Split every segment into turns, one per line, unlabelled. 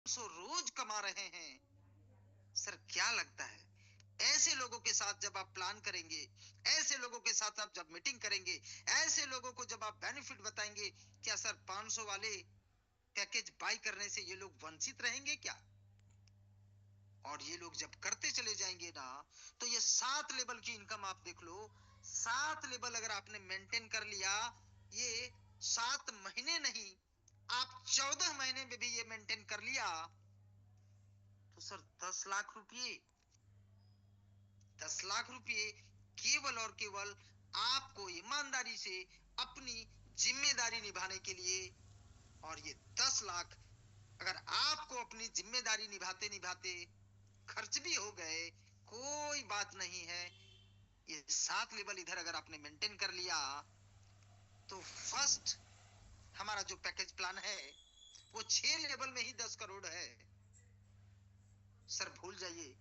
500 रोज कमा रहे हैं। सर क्या लगता है, ऐसे लोगों के साथ जब आप प्लान करेंगे, ऐसे लोगों के साथ आप जब मीटिंग करेंगे, ऐसे लोगों को जब आप बेनिफिट बताएंगे, क्या सर 500 वाले पैकेज बाई करने से ये लोग वंचित रहेंगे क्या? और ये लोग जब करते चले जाएंगे ना, तो ये 7 लेवल की इनकम आप देख लो। 7 लेवल अगर आपने मेंटेन कर लिया, ये 7 महीने नहीं, आप 14 महीने में भी ये मेंटेन कर लिया, तो सर 10 लाख रुपए, 10 लाख रुपए केवल और केवल आपको ईमानदारी से अपनी जिम्मेदारी निभाने के लिए। और ये 10 लाख अगर आपको अपनी जिम्मेदारी निभाते निभाते खर्च भी हो गए, कोई बात नहीं है। ये 7 लेवल इधर अगर आपने मेंटेन कर लिया, तो फर्स्ट हमारा जो पैकेज प्लान है वो 6 लेवल में ही 10 करोड़ है। सर भूल जाइए,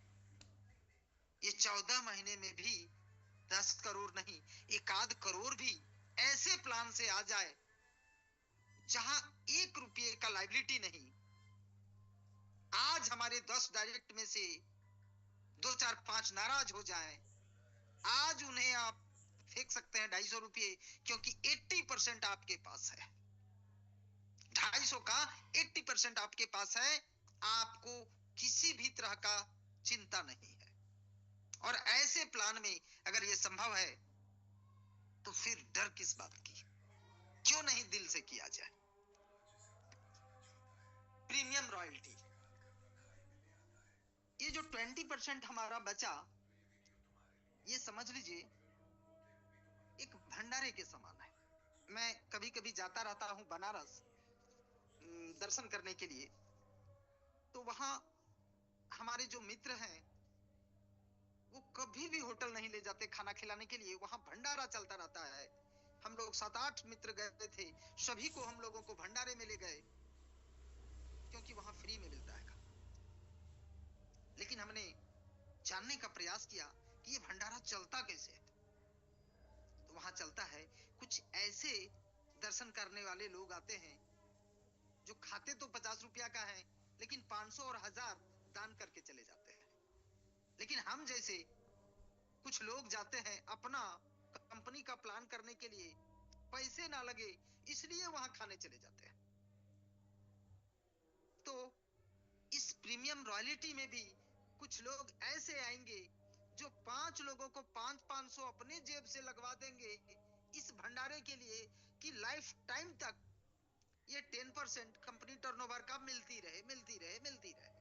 ये 14 महीने में भी 10 करोड़ नहीं, 1 आध करोड़ भी ऐसे प्लान से आ जाए जहां 1 रुपये का लाइबिलिटी नहीं। आज हमारे 10 डायरेक्ट में से 2 4 5 नाराज हो जाएं, आज उन्हें आप फेंक सकते हैं 250 रुपये, क्योंकि 80% आपके पास है। 250 का 80% आपके पास है, आपको किसी भी तरह का चिंता नहीं है। और ऐसे प्लान में अगर ये संभव है, तो फिर डर किस बात की? क्यों नहीं दिल से किया जाए? प्रीमियम रॉयल्टी, ये जो 20% हमारा बचा, ये समझ लीजिए एक भंडारे के समान है। मैं कभी कभी जाता रहता हूं बनारस दर्शन करने के लिए, तो वहां हमारे जो मित्र हैं वो कभी भी होटल नहीं ले जाते खाना खिलाने के लिए, वहां भंडारा चलता रहता है। हम लोग 7 8 मित्र गए थे, सभी को हम लोगों को भंडारे में ले गए, क्योंकि वहां फ्री में मिलता है खाना। लेकिन हमने जानने का प्रयास किया कि ये भंडारा चलता कैसे है। तो वहां चलता है, कुछ ऐसे दर्शन करने वाले लोग आते हैं जो खाते तो 50 रुपया का है, लेकिन 500 और 1000 दान करके चले जाते हैं। लेकिन हम जैसे कुछ लोग जाते हैं अपना कंपनी का प्लान करने के लिए, पैसे ना लगे इसलिए वहां खाने चले जाते हैं। तो इस प्रीमियम रॉयल्टी में भी कुछ लोग ऐसे आएंगे जो 5 लोगों को 500 अपने जेब से लगवा देंगे इस भंडारे के लिए, कि लाइफ टाइम तक ये 10% कंपनी टर्नओवर का मिलती रहे मिलती रहे मिलती रहे।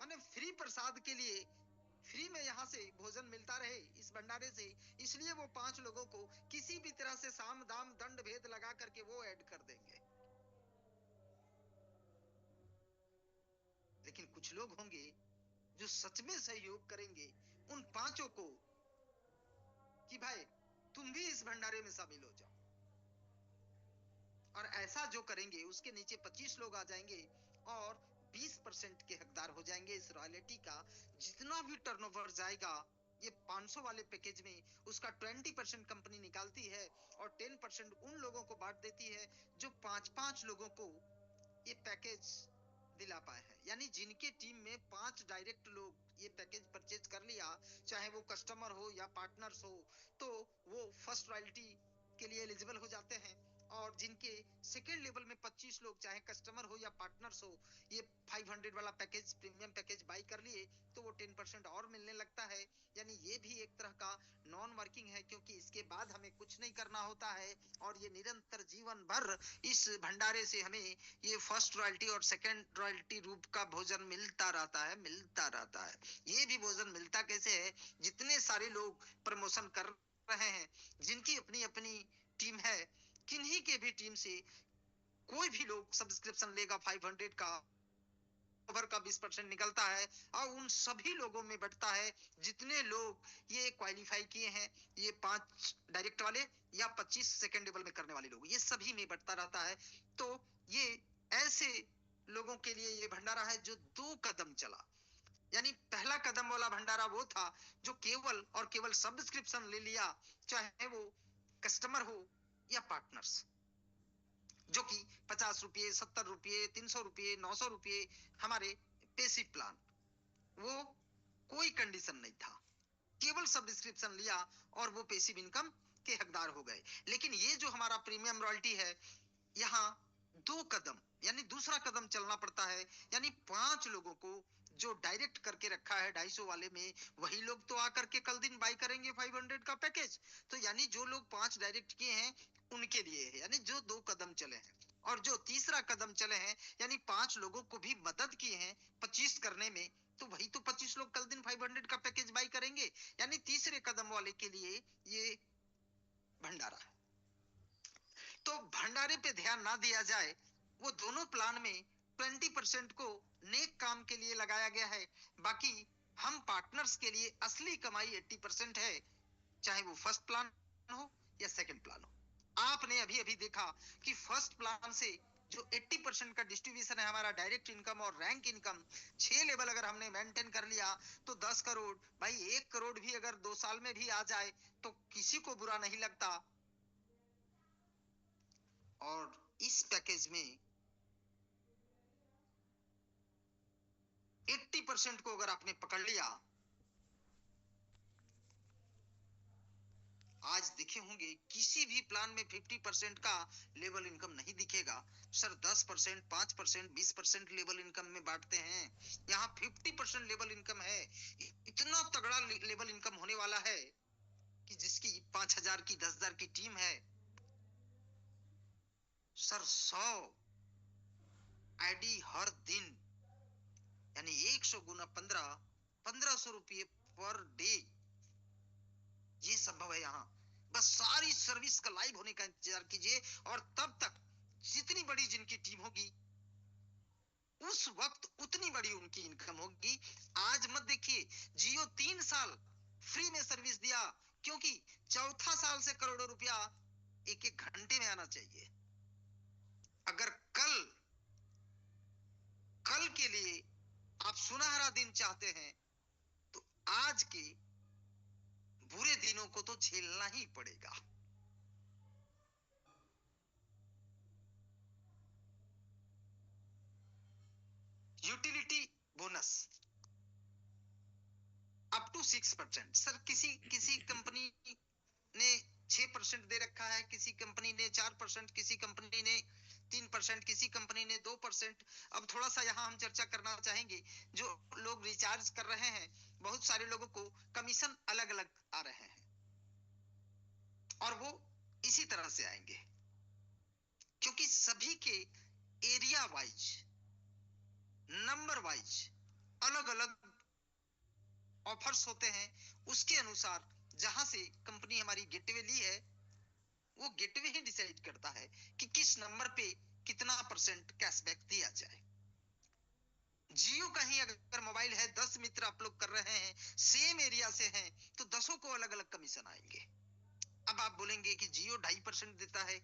माने फ्री प्रसाद के लिए फ्री में यहाँ से भोजन मिलता रहे इस भंडारे से, इसलिए वो 5 लोगों को किसी भी तरह से साम दाम दंड भेद लगा करके वो ऐड कर देंगे। लेकिन कुछ लोग होंगे जो सच में सहयोग करेंगे उन 5 को, कि भाई तुम भी इस भंडारे में शामिल हो जाओ। और ऐसा जो करेंगे उसके नीचे 25 लोग आ जाएंगे और 20% के हकदार हो जाएंगे इस रॉयल्टी का। जितना भी टर्नओवर जाएगा ये 500 वाले पैकेज में, उसका 20% कंपनी निकालती है और 10% उन लोगों को बांट देती है जो 5 5 लोगों को ये पैकेज दिला पाए हैं। यानी जिनके टीम में 5 डायरेक्ट लोग ये पैकेज परचेज कर लिया, चाहे वो कस्टमर हो या पार्टनर्स हो, तो वो फर्स्ट रॉयल्टी के लिए एलिजिबल हो जाते हैं। और जिनके सेकेंड लेवल में 25 लोग, चाहे कस्टमर हो या पार्टनर्स हो, ये 500 वाला पैकेज प्रीमियम पैकेज बाई कर लिए, तो वो 10% और मिलने लगता है। यानी ये भी एक तरह का नॉन वर्किंग है, क्योंकि इसके बाद हमें कुछ नहीं करना होता है और ये निरंतर जीवन भर इस भंडारे से हमें ये फर्स्ट रॉयल्टी और सेकंड रॉयल्टी रूप का भोजन मिलता रहता है मिलता रहता है। ये भी भोजन मिलता कैसे है? जितने सारे लोग प्रमोशन कर रहे हैं, जिनकी अपनी अपनी टीम है, किन्हीं के भी टीम से कोई भी लोग सब्सक्रिप्शन लेगा 500 का, ओवर का 20% निकलता है और उन सभी लोगों में बढ़ता है जितने लोग ये क्वालिफाई किए हैं, ये 5 डायरेक्ट वाले या 25 सेकेंड लेवल में करने वाले लोग, ये सभी में बढ़ता रहता है। तो ये ऐसे लोगों के लिए ये भंडारा है जो 2 कदम चला। यानी पहला कदम वाला भंडारा वो था जो केवल और केवल सब्सक्रिप्शन ले लिया, चाहे वो कस्टमर हो या पार्टनर्स। जो कि 50 रुपये, 70 रुपये, 300 रुपये, 900 रुपये हमारे पेसिव प्लान, वो कोई कंडीशन नहीं था, केवल सब्सक्रिप्शन लिया और वो पेसिव इनकम के हकदार हो गए। लेकिन ये जो हमारा प्रीमियम रॉयल्टी है, यहाँ 2 कदम यानी दूसरा कदम चलना पड़ता है। यानी 5 लोगों को जो डायरेक्ट करके रखा है 250 वाले में, वही लोग तो आकर के कल दिन बाई करेंगे 500 का पैकेज। तो यानी जो लोग 5 डायरेक्ट किए हैं उनके लिए है, यानी जो 2 कदम चले हैं। और जो तीसरा कदम चले हैं, यानी 5 लोगों को भी मदद किए हैं 25 करने में, तो वही तो 25 लोग कल दिन 500 का पैकेज बाई करेंगे। यानी तीसरे कदम वाले के लिए ये भंडारा है। तो भंडारे पे ध्यान ना दिया जाए, वो दोनों प्लान में 20% को नेक काम के लिए लगाया गया है, बाकी हम पार्टनर्स के लिए असली कमाई 80% है, चाहे वो फर्स्ट प्लान हो या सेकंड प्लान हो। आपने अभी अभी देखा कि फर्स्ट प्लान से जो 80% का डिस्ट्रीब्यूशन है हमारा डायरेक्ट इनकम और रैंक इनकम, 6 लेवल अगर हमने मेंटेन कर लिया तो 10 करोड़, भाई 1 करोड़ भी अगर 2 साल में भी आ जाए तो किसी को बुरा नहीं लगता। और इस पैकेज में 80% को अगर आपने पकड़ लिया, आज दिखे होंगे किसी भी प्लान में 50% का लेवल इनकम नहीं दिखेगा। सर 10%, 5%, 20% लेवल इनकम में बांटते हैं, यहाँ 50% लेवल इनकम है। इतना तगड़ा लेवल इनकम होने वाला है कि जिसकी 5,000 की 10,000 की टीम है। सर 100 आईडी हर दिन, यानी 100 गुना 15, 1,500 रुपये पर डे, ये संभव है यहाँ। बस सारी सर्विस का लाइव होने का इंतजार कीजिए, और तब तक जितनी बड़ी जिनकी टीम होगी उस वक्त उतनी बड़ी उनकी इनकम होगी। आज मत देखिए, जियो 3 साल फ्री में सर्विस दिया, क्योंकि चौथा साल से करोड़ों रुपया एक एक घंटे में आना चाहिए। अगर कल कल के लिए आप सुनहरा दिन चाहते हैं तो आज के बुरे दिनों को तो झेलना ही पड़ेगा। Utility bonus up to 6%। Sir किसी किसी कंपनी ने 6% दे रखा है, किसी कंपनी ने 4%, किसी कंपनी ने 3%, किसी कंपनी ने 2%। अब थोड़ा सा यहाँ हम चर्चा करना चाहेंगे, जो लोग रिचार्ज कर रहे हैं, बहुत सारे लोगों को कमीशन अलग अलग आ रहे हैं, और वो इसी तरह से आएंगे, क्योंकि सभी के एरिया वाइज, नंबर वाइज अलग अलग ऑफर्स होते हैं। उसके अनुसार जहां से कंपनी हमारी गेटवे ली है, वो गेटवे ही डिसाइड करता है कि किस नंबर पे कितना % कैशबैक दिया जाए। जियो का ही अगर मोबाइल है, 10 मित्र आप लोग कर रहे हैं, सेम एरिया से हैं, तो 10 को अलग अलग कमीशन आएंगे। अब आप बोलेंगे कि जियो 2.5% देता है,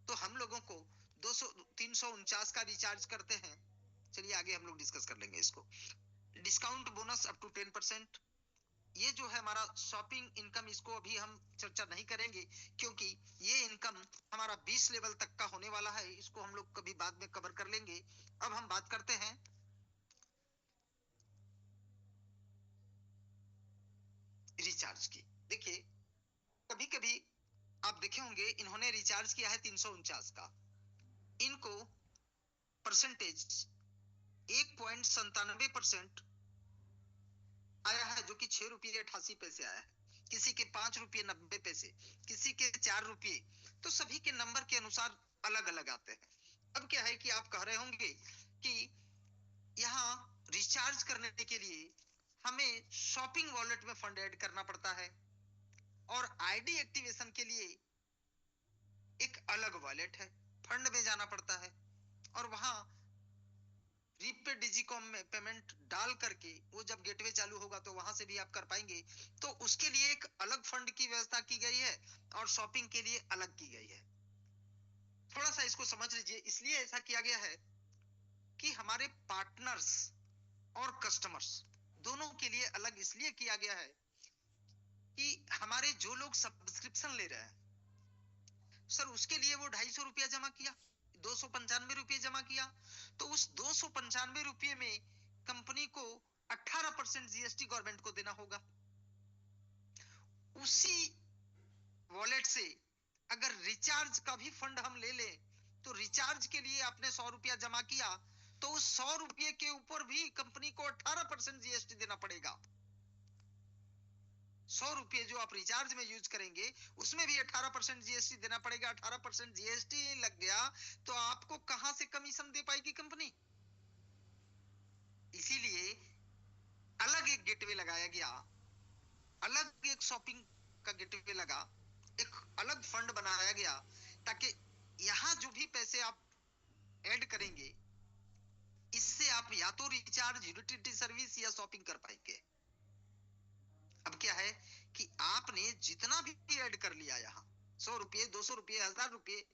तो हम लोगों को 349 का रिचार्ज करते हैं। चलिए आगे हम लोग डिस्कस कर लेंगे इसको। डिस्काउंट बोनस अप टू 10%, ये जो है हमारा शॉपिंग इनकम, इसको अभी हम चर्चा नहीं करेंगे, क्योंकि ये इनकम हमारा 20 लेवल तक का होने वाला है, इसको हम लोग कभी बाद में कवर कर लेंगे। अब हम बात करते हैं रिचार्ज की। देखिए, कभी कभी आप देखे होंगे इन्होंने रिचार्ज किया है 349 का, इनको परसेंटेज 1.97% आया है, जो कि 6 रुपये 88 पैसे आया है। किसी के 5 रुपये 90 पैसे, किसी के 4 रुपये। तो सभी के नंबर के अनुसार अलग अलग आते हैं। अब क्या है कि आप कह रहे होंगे कि यहाँ रिचार्ज करने के लिए हमें शॉपिंग वॉलेट में फंड ऐड करना पड़ता है, और आईडी एक्टिवेशन के लिए एक अलग वॉलेट है, फंड में जाना पड़ता है, और वहां रीपे डिजिकॉम में पेमेंट डाल करके वो जब गेटवे चालू होगा तो वहां से भी आप कर पाएंगे। तो उसके लिए एक अलग फंड की व्यवस्था की गई है, और शॉपिंग के लिए अलग की गई है। थोड़ा सा इसको समझ लीजिए। इसलिए ऐसा किया गया है कि हमारे पार्टनर्स और कस्टमर्स दोनों के लिए अलग इसलिए किया गया है कि हमारे जो लोग सब्सक्रिप्शन ले रहे हैं, सर उसके लिए वो 250 रुपया जमा किया, 295 रुपये जमा किया, तो उस 295 रुपये में कंपनी को 18% जीएसटी गवर्नमेंट को देना होगा। उसी वॉलेट से अगर रिचार्ज का भी फंड हम ले लें, तो रिचार्ज के लिए आपने 100 रुपया जमा किया, तो उस 100 रुपये के ऊपर भी कंपनी को 18% जीएसटी देना पड़ेगा। 100 रुपये जो आप रिचार्ज में यूज करेंगे उसमें भी 18% जीएसटी देना पड़ेगा। 18% जीएसटी लग गया तो आपको कहां से कमीशन दे पाएगी कंपनी? इसीलिए अलग एक गेटवे लगाया गया, अलग एक शॉपिंग का गेटवे लगा, एक अलग फंड बनाया गया, ताकि यहां जो भी पैसे आप ऐड करेंगे इससे आप या तो रिचार्ज, यूटिलिटी सर्विस या शॉपिंग कर पाएंगे। अब क्या है कि आपने जितना भी ऐड कर लिया यहाँ, 100 रुपये, 200 रुपये, 1000 रुपये,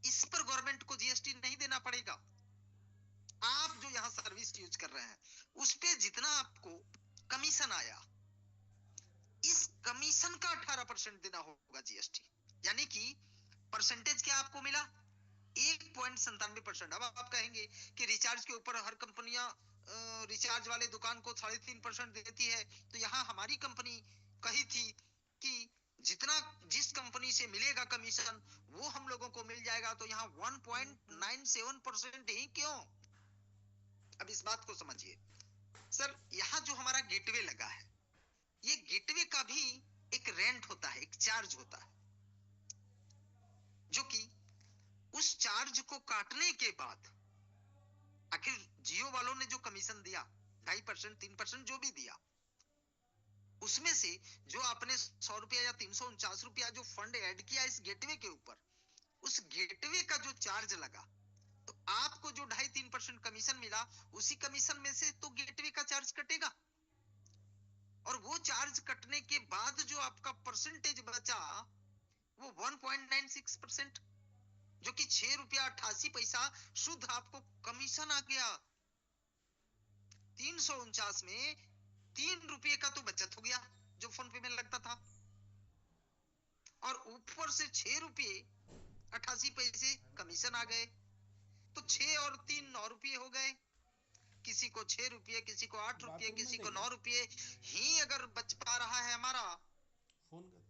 इस पर गवर्नमेंट को जीएसटी नहीं देना पड़ेगा। आप जो यहाँ सर्विस यूज कर रहे हैं उस पे जितना आपको कमीशन आया, इस कमीशन का 18% देना होगा जीएसटी। यानी कि परसेंटेज क्या आपको मिला? 1.97%। अब आप कहेंगे कि रिचार्ज के ऊपर हर कंपनियां रिचार्ज वाले दुकान को 3.5% देती है, तो यहाँ हमारी कंपनी कही थी कि जितना जिस कंपनी से मिलेगा कमीशन वो हम लोगों को मिल जाएगा, तो यहाँ 1.97% ही क्यों? अब इस बात को समझिए सर, यहाँ जो हमारा गेटवे लगा है, ये गेटवे का भी एक रेंट होता है, एक चार्ज होता है, जो कि उस चार्ज को काटने के बाद आखिर जियो वालों ने जो कमीशन दिया 2.5%, 3% जो भी दिया, उसमें से जो आपने 100 रुपया या 349 रुपया जो फंड ऐड किया इस गेटवे के ऊपर, उस गेटवे का जो चार्ज लगा, तो आपको जो 2.5-3% कमीशन मिला, उसी कमीशन में से तो गेटवे का चार्ज कटेगा, और वो चार्ज कटने के बाद जो आपका परसेंटेज बचा वो 1.96%, जो कि 6 रुपया 88 पैसा शुद्ध आपको कमीशन आ गया। 349 में 3 रुपये का तो बचत हो गया जो फोन पे में लगता था, और ऊपर से 6 रुपये 88 पैसे कमीशन आ गए, तो 6 और 3 9 रुपये हो गए। किसी को 6 रुपये, किसी को 8 रुपये, किसी को 9 रुपये ही अगर बच पा रहा है हमारा फोन का,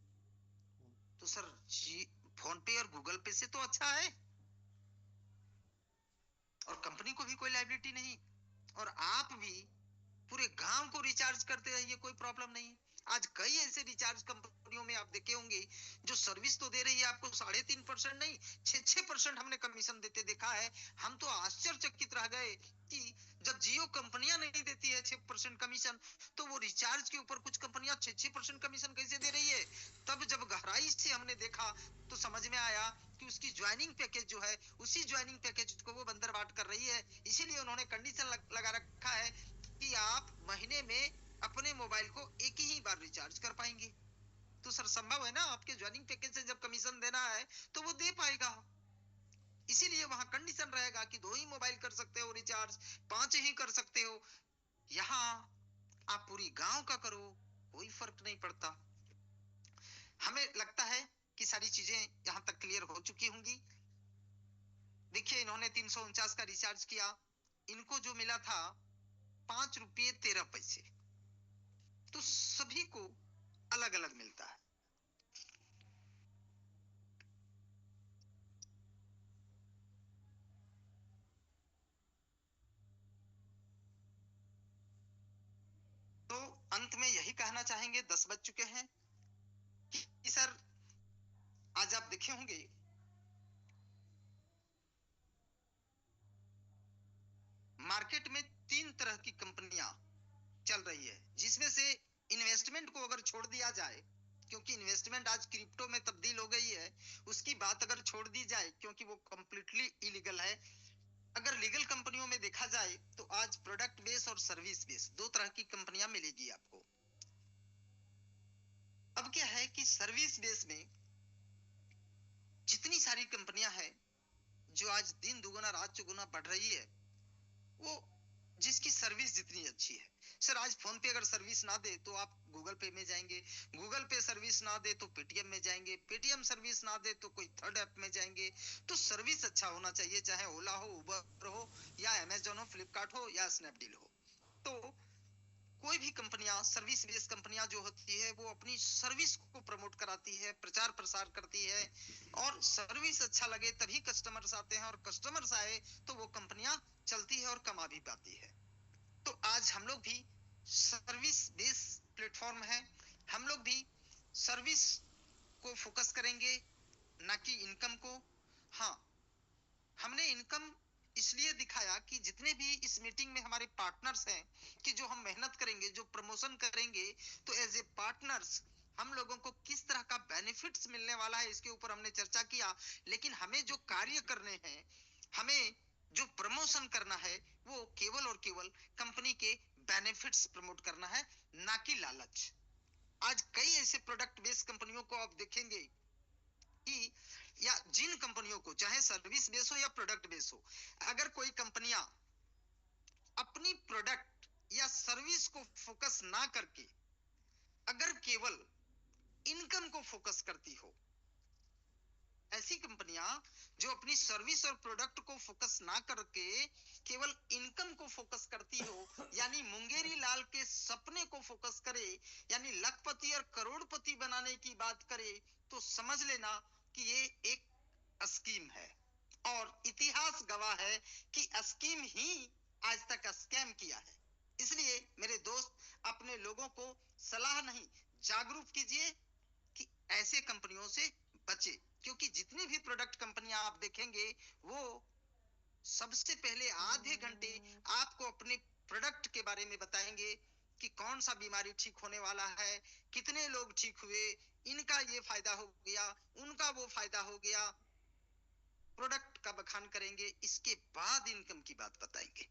तो सर फोन पे और गूगल पे से तो अच्छा है, और कंपनी को भी कोई लायबिलिटी नहीं, और आप भी पूरे गांव को रिचार्ज करते रहिए, कोई प्रॉब्लम नहीं। आज कई ऐसे रिचार्ज कंपनियों में आप देखे होंगे जो सर्विस तो दे रही है आपको 3.5% नहीं, 6% हमने कमीशन देते देखा है। हम तो आश्चर्यचकित रह गए कि जब जियो कंपनियां नहीं देती है 6% कमीशन, तो वो रिचार्ज के ऊपर कुछ कंपनियां 6% कमीशन कैसे दे रही है। तब जब गहराई से हमने देखा तो समझ में आया कि उसकी ज्वाइनिंग पैकेज जो है, उसी ज्वाइनिंग पैकेज को वो बंदर बाट कर रही है। इसीलिए उन्होंने कंडीशन लगा रखा है कि आप महीने में अपने मोबाइल को एक ही बार रिचार्ज कर पाएंगे। तो सर संभव है ना, आपके ज्वाइनिंग पैकेज से जब कमीशन देना है तो वो दे पाएगा। इसीलिए वहां कंडीशन रहेगा कि 2 ही मोबाइल कर सकते हो रिचार्ज, 5 ही कर सकते हो। यहाँ आप पूरी गांव का करो, कोई फर्क नहीं पड़ता। हमें लगता है कि सारी चीजें यहां तक क्लियर हो चुकी होंगी। देखिए, इन्होंने 349 का रिचार्ज किया, इनको जो मिला था 5 रुपये 13 पैसे, तो सभी को अलग अलग मिलता है। तो अंत में यही कहना चाहेंगे, 10 बज चुके हैं, कि सर आज आप देखे होंगे मार्केट में 3 तरह की कंपनियां चल रही है, जिसमें से इन्वेस्टमेंट को अगर छोड़ दिया जाए, क्योंकि इन्वेस्टमेंट आज क्रिप्टो में तब्दील हो गई है, उसकी बात अगर छोड़ दी जाए क्योंकि वो कंप्लीटली इलीगल है, अगर लीगल कंपनियों में देखा जाए तो आज प्रोडक्ट बेस और सर्विस बेस 2 तरह की कंपनियां मिलेगी आपको। अब क्या है कि सर्विस बेस में जितनी सारी कंपनियां हैं जो आज दिन दुगुना रात चौगुना बढ़ रही है, वो जिसकी सर्विस जितनी अच्छी है, सर आज फोन पे अगर सर्विस ना दे तो आप गूगल पे में जाएंगे, गूगल पे सर्विस ना दे तो पेटीएम में जाएंगे, पेटीएम सर्विस ना दे तो कोई थर्ड ऐप में जाएंगे। तो सर्विस अच्छा होना चाहिए, चाहे ओला हो, उबर हो, या अमेजोन हो, फ्लिपकार्ट हो, या स्नैपडील हो। तो कोई भी कंपनियां, सर्विस बेस्ड कंपनियां जो होती है, वो अपनी सर्विस को प्रमोट कराती है, प्रचार प्रसार करती है, और सर्विस अच्छा लगे तभी कस्टमर्स आते हैं, और कस्टमर्स आए तो वो कंपनियां चलती है और कमा भी पाती है। तो आज हम लोग भी सर्विस बेस्ड प्लेटफॉर्म है, हम लोग भी सर्विस को फोकस करेंगे, ना कि इनकम को। हाँ, हमने इनकम इसलिए दिखाया कि जितने भी इस मीटिंग में हमारे पार्टनर्स हैं, कि जो हम मेहनत करेंगे, जो प्रमोशन करेंगे, तो एज ए पार्टनर्स हम लोगों को किस तरह का बेनिफिट्स मिलने वाला है, इसके ऊपर हमने चर्चा किया। लेकिन हमें जो कार्य करने हैं, हमें जो प्रमोशन करना है, वो केवल और केवल कंपनी के बेनिफिट्स प्रमोट करना है, ना कि लालच। आज कई ऐसे प्रोडक्ट बेस्ड कंपनियों को आप देखेंगे कि, या जिन कंपनियों को, चाहे सर्विस बेस हो या प्रोडक्ट बेस हो, अगर कोई कंपनियां अपनी प्रोडक्ट या सर्विस को फोकस ना करके अगर केवल इनकम को फोकस करती हो, ऐसी कंपनियां जो अपनी सर्विस और प्रोडक्ट को फोकस ना करके केवल इनकम को फोकस करती हो, यानी मुंगेरी लाल के सपने को फोकस करे, यानी लखपति और करोड़पति बनाने की बात करे, तो समझ लेना कि ये एक स्कीम है। और इतिहास गवाह है कि स्कीम ही आज तक स्कैम किया है। इसलिए मेरे दोस्त, अपने लोगों को सलाह नहीं, जागरूक कीजिए कि ऐसे कंपनियों से बचे, क्योंकि जितनी भी प्रोडक्ट कंपनियां आप देखेंगे, वो सबसे पहले आधे घंटे आपको अपने प्रोडक्ट के बारे में बताएंगे कि कौन सा बीमारी ठीक होने वाला है, कितने लोग ठीक हुए, इनका ये फायदा हो गया, उनका वो फायदा हो गया। प्रोडक्ट का बखान करेंगे, इसके बाद इनकम की बात बताएंगे।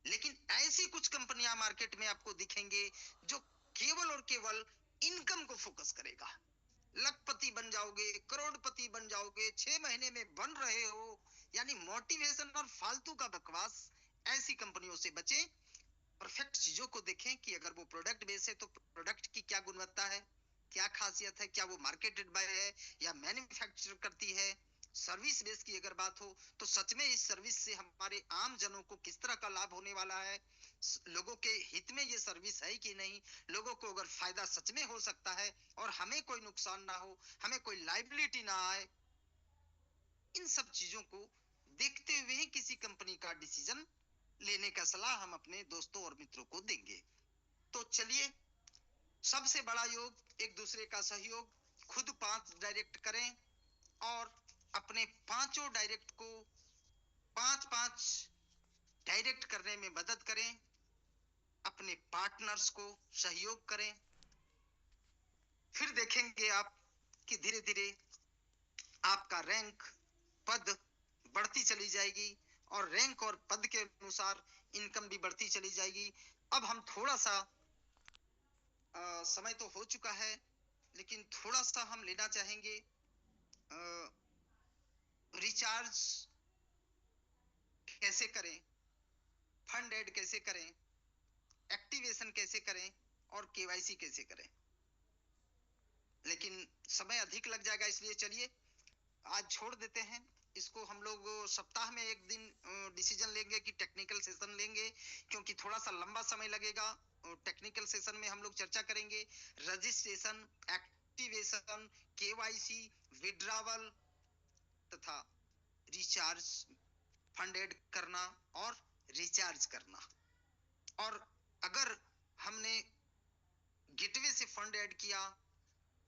लेकिन ऐसी कुछ कंपनियां मार्केट में आपको दिखेंगे जो केवल और केवल इनकम को फोकस करेगा। लखपति बन जाओगे, करोड़पति बन जाओगे, 6 महीने में बन रहे हो, यानी मोटिवेशन और फालतू का बकवास। ऐसी कंपनियों से बचें, परफेक्ट चीजों को देखें कि अगर वो प्रोडक्ट बेस है तो प्रोडक्ट की क्या गुणवत्ता है, क्या खासियत है, क्या वो मार्केटेड बाय है या मैन्युफैक्चर करती है। सर्विस बेस की अगर बात हो तो सच में इस सर्विस से हमारे आम जनों को किस तरह का लाभ होने वाला है, लोगों के हित में ये सर्विस है कि नहीं, लोगों को अगर फायदा सच में हो सकता है और हमें कोई नुकसान ना हो, हमें कोई लाइबिलिटी ना आए, इन सब चीजों को देखते हुए ही किसी कंपनी का डिसीजन लेने का सलाह हम अपने दोस्तों और मित्रों को देंगे। तो चलिए, सबसे बड़ा योग एक दूसरे का सहयोग, खुद 5 डायरेक्ट करें और अपने पांचों डायरेक्ट को 5-5 डायरेक्ट करने में मदद करें, अपने पार्टनर्स को सहयोग करें। फिर देखेंगे आप कि धीरे धीरे आपका रैंक, पद बढ़ती चली जाएगी, और रैंक और पद के अनुसार इनकम भी बढ़ती चली जाएगी। अब हम थोड़ा सा, समय तो हो चुका है, लेकिन थोड़ा सा हम लेना चाहेंगे, रिचार्ज कैसे करें, फंड ऐड कैसे करें, एक्टिवेशन कैसे करें, और केवाईसी कैसे करें। लेकिन समय अधिक लग जाएगा, इसलिए चलिए आज छोड़ देते हैं इसको। हम लोग सप्ताह में एक दिन डिसीजन लेंगे कि टेक्निकल सेशन लेंगे, क्योंकि थोड़ा सा लंबा समय लगेगा। टेक्निकल सेशन में हम लोग चर्चा करेंगे रजिस्ट्रेशन, एक्टिवेशन, केवाईसी, विड्रावल तथा रिचार्ज, फंड ऐड करना और रिचार्ज करना। और अगर हमने गेटवे से फंड ऐड किया,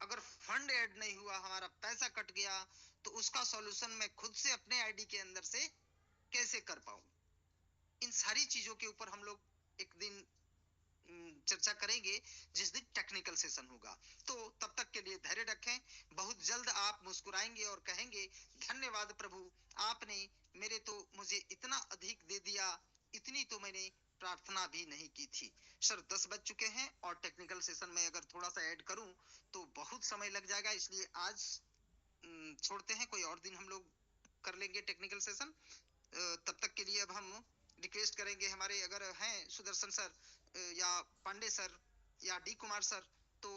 अगर फंड ऐड नहीं हुआ, हमारा पैसा कट गया, तो उसका सॉल्यूशन मैं खुद से अपने आईडी के अंदर से कैसे कर पाऊं। इन सारी चीजों के ऊपर हम लोग एक दिन चर्चा करेंगे, जिस दिन टेक्निकल सेशन होगा। तो तब तक के लिए धैर्य रखें, बहुत जल्द आप मुस्कुराएंगे और कहेंगे धन्यवाद प्रभु, आपने मेरे तो मुझे इतना अधिक दे दिया, इतनी तो मैंने प्रार्थना भी नहीं की थी। सर 10 बज चुके हैं, और टेक्निकल सेशन में अगर थोड़ा सा ऐड करूं तो बहुत समय लग जाएगा, इसलिए आज छोड़ते हैं, कोई और दिन हम लोग कर लेंगे टेक्निकल सेशन। तब तक के लिए अब हम रिक्वेस्ट करेंगे हमारे अगर हैं सुदर्शन सर या पांडे सर या डी कुमार सर, तो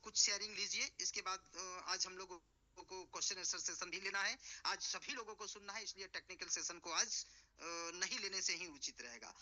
कुछ शेयरिंग लीजिए। इसके बाद आज हम लोगों को क्वेश्चन आंसर सेशन भी लेना है। आज सभी लोगों को सुनना है, इसलिए टेक्निकल सेशन को आज नहीं लेने से ही उचित रहेगा।